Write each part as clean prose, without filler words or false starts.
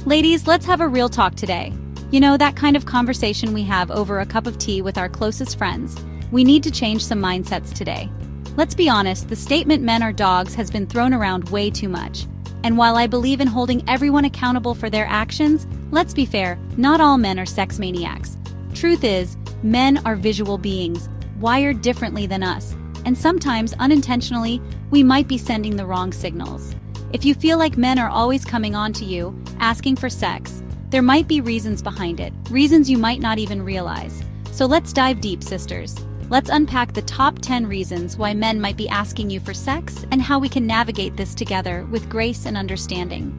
Ladies, let's have a real talk today. You know, that kind of conversation we have over a cup of tea with our closest friends. We need to change some mindsets today. Let's be honest, the statement men are dogs has been thrown around way too much. And while I believe in holding everyone accountable for their actions, let's be fair, not all men are sex maniacs. Truth is, men are visual beings, wired differently than us, and sometimes, unintentionally, we might be sending the wrong signals. If you feel like men are always coming on to you, asking for sex, there might be reasons behind it, reasons you might not even realize. So let's dive deep, sisters. Let's unpack the top 10 reasons why men might be asking you for sex and how we can navigate this together with grace and understanding.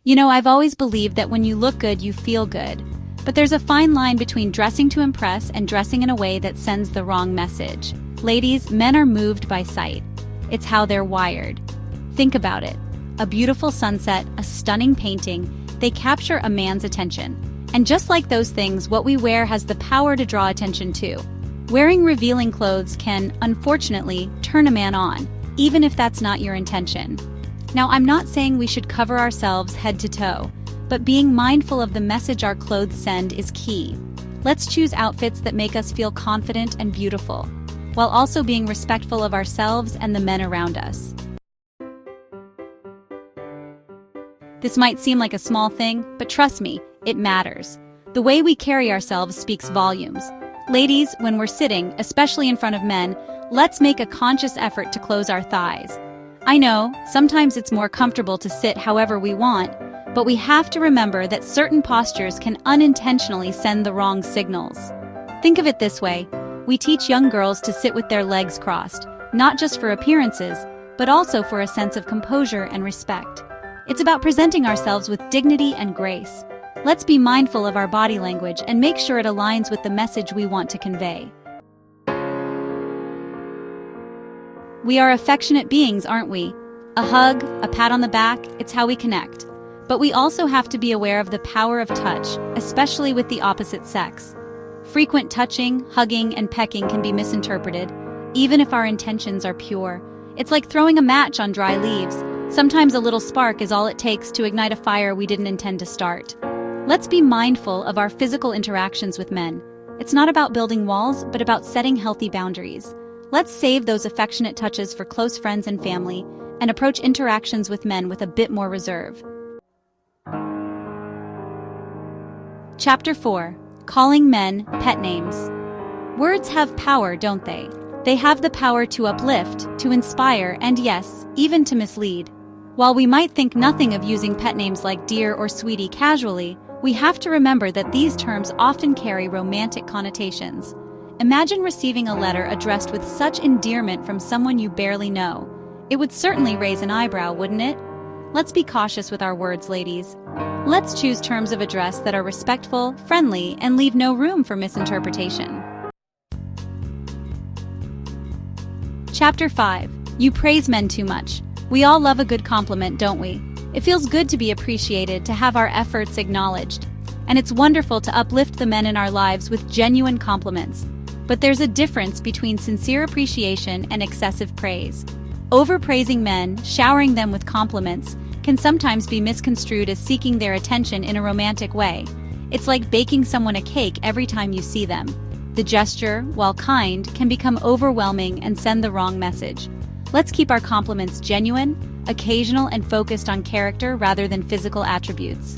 You know, I've always believed that when you look good, you feel good. But there's a fine line between dressing to impress and dressing in a way that sends the wrong message. Ladies, men are moved by sight. It's how they're wired. Think about it. A beautiful sunset, a stunning painting, they capture a man's attention. And just like those things, what we wear has the power to draw attention too. Wearing revealing clothes can, unfortunately, turn a man on, even if that's not your intention. Now, I'm not saying we should cover ourselves head to toe, but being mindful of the message our clothes send is key. Let's choose outfits that make us feel confident and beautiful, while also being respectful of ourselves and the men around us. This might seem like a small thing, but trust me, it matters. The way we carry ourselves speaks volumes. Ladies, when we're sitting, especially in front of men, let's make a conscious effort to close our thighs. I know, sometimes it's more comfortable to sit however we want, but we have to remember that certain postures can unintentionally send the wrong signals. Think of it this way. We teach young girls to sit with their legs crossed, not just for appearances, but also for a sense of composure and respect. It's about presenting ourselves with dignity and grace. Let's be mindful of our body language and make sure it aligns with the message we want to convey. We are affectionate beings, aren't we? A hug, a pat on the back, it's how we connect. But we also have to be aware of the power of touch, especially with the opposite sex. Frequent touching, hugging, and pecking can be misinterpreted, even if our intentions are pure. It's like throwing a match on dry leaves. Sometimes a little spark is all it takes to ignite a fire we didn't intend to start. Let's be mindful of our physical interactions with men. It's not about building walls, but about setting healthy boundaries. Let's save those affectionate touches for close friends and family, and approach interactions with men with a bit more reserve. Chapter 4. Calling men pet names. Words have power, don't they? They have the power to uplift, to inspire, and yes, even to mislead. While we might think nothing of using pet names like dear or sweetie casually, we have to remember that these terms often carry romantic connotations. Imagine receiving a letter addressed with such endearment from someone you barely know. It would certainly raise an eyebrow, wouldn't it? Let's be cautious with our words, ladies. Let's choose terms of address that are respectful, friendly, and leave no room for misinterpretation. Chapter 5. You praise men too much. We all love a good compliment, don't we? It feels good to be appreciated, to have our efforts acknowledged. And it's wonderful to uplift the men in our lives with genuine compliments. But there's a difference between sincere appreciation and excessive praise. Overpraising men, showering them with compliments, can sometimes be misconstrued as seeking their attention in a romantic way. It's like baking someone a cake every time you see them. The gesture, while kind, can become overwhelming and send the wrong message. Let's keep our compliments genuine, occasional, and focused on character rather than physical attributes.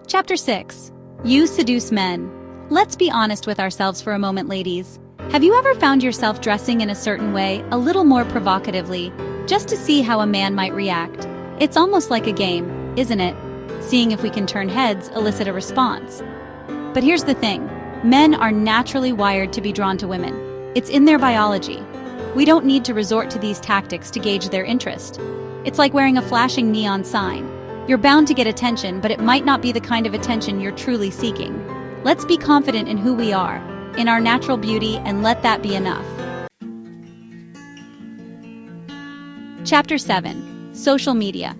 Chapter 6. You seduce men. Let's be honest with ourselves for a moment, ladies. Have you ever found yourself dressing in a certain way, a little more provocatively, just to see how a man might react? It's almost like a game, isn't it? Seeing if we can turn heads, elicit a response. But here's the thing. Men are naturally wired to be drawn to women. It's in their biology. We don't need to resort to these tactics to gauge their interest. It's like wearing a flashing neon sign. You're bound to get attention, but it might not be the kind of attention you're truly seeking. Let's be confident in who we are, in our natural beauty, and let that be enough. Chapter 7. Social media.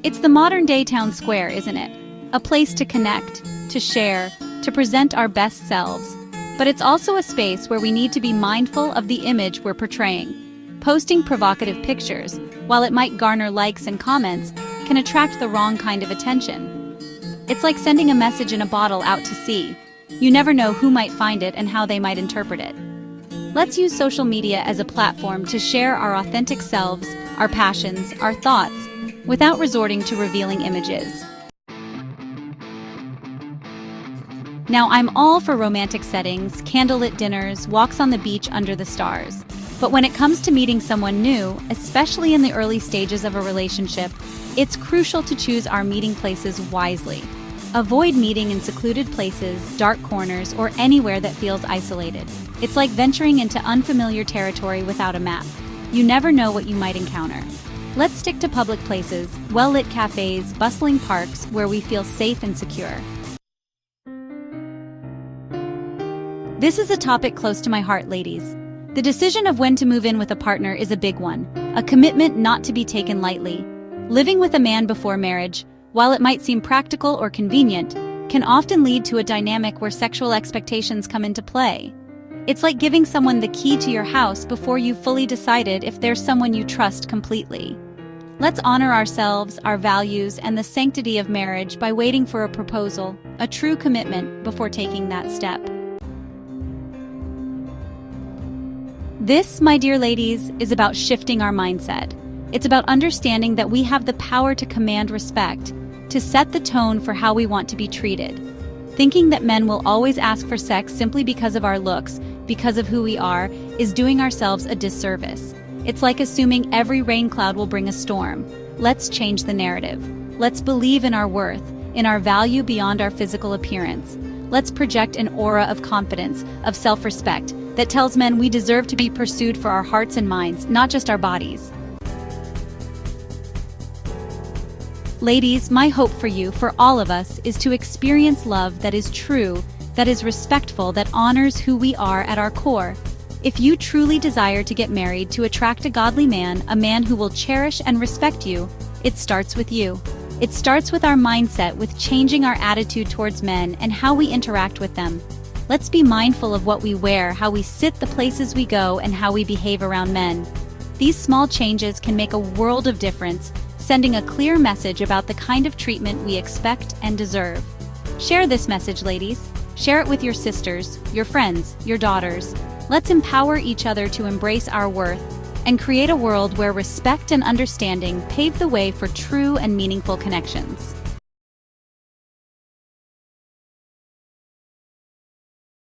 It's the modern-day town square, isn't it? A place to connect, to share, to present our best selves. But it's also a space where we need to be mindful of the image we're portraying. Posting provocative pictures, while it might garner likes and comments, can attract the wrong kind of attention. It's like sending a message in a bottle out to sea. You never know who might find it and how they might interpret it. Let's use social media as a platform to share our authentic selves, our passions, our thoughts, without resorting to revealing images. Now, I'm all for romantic settings, candlelit dinners, walks on the beach under the stars. But when it comes to meeting someone new, especially in the early stages of a relationship, it's crucial to choose our meeting places wisely. Avoid meeting in secluded places, dark corners, or anywhere that feels isolated. It's like venturing into unfamiliar territory without a map. You never know what you might encounter. Let's stick to public places, well-lit cafes, bustling parks, where we feel safe and secure. This is a topic close to my heart, ladies. The decision of when to move in with a partner is a big one, a commitment not to be taken lightly. Living with a man before marriage, while it might seem practical or convenient, can often lead to a dynamic where sexual expectations come into play. It's like giving someone the key to your house before you've fully decided if there's someone you trust completely. Let's honor ourselves, our values, and the sanctity of marriage by waiting for a proposal, a true commitment, before taking that step. This, my dear ladies, is about shifting our mindset. It's about understanding that we have the power to command respect, to set the tone for how we want to be treated. Thinking that men will always ask for sex simply because of our looks, because of who we are, is doing ourselves a disservice. It's like assuming every rain cloud will bring a storm. Let's change the narrative. Let's believe in our worth, in our value beyond our physical appearance. Let's project an aura of confidence, of self-respect, that tells men we deserve to be pursued for our hearts and minds, not just our bodies. Ladies, my hope for you, for all of us, is to experience love that is true, that is respectful, that honors who we are at our core. If you truly desire to get married, to attract a godly man, a man who will cherish and respect you, it starts with you. It starts with our mindset, with changing our attitude towards men and how we interact with them. Let's be mindful of what we wear, how we sit, the places we go, and how we behave around men. These small changes can make a world of difference, sending a clear message about the kind of treatment we expect and deserve. Share this message, ladies. Share it with your sisters, your friends, your daughters. Let's empower each other to embrace our worth and create a world where respect and understanding pave the way for true and meaningful connections.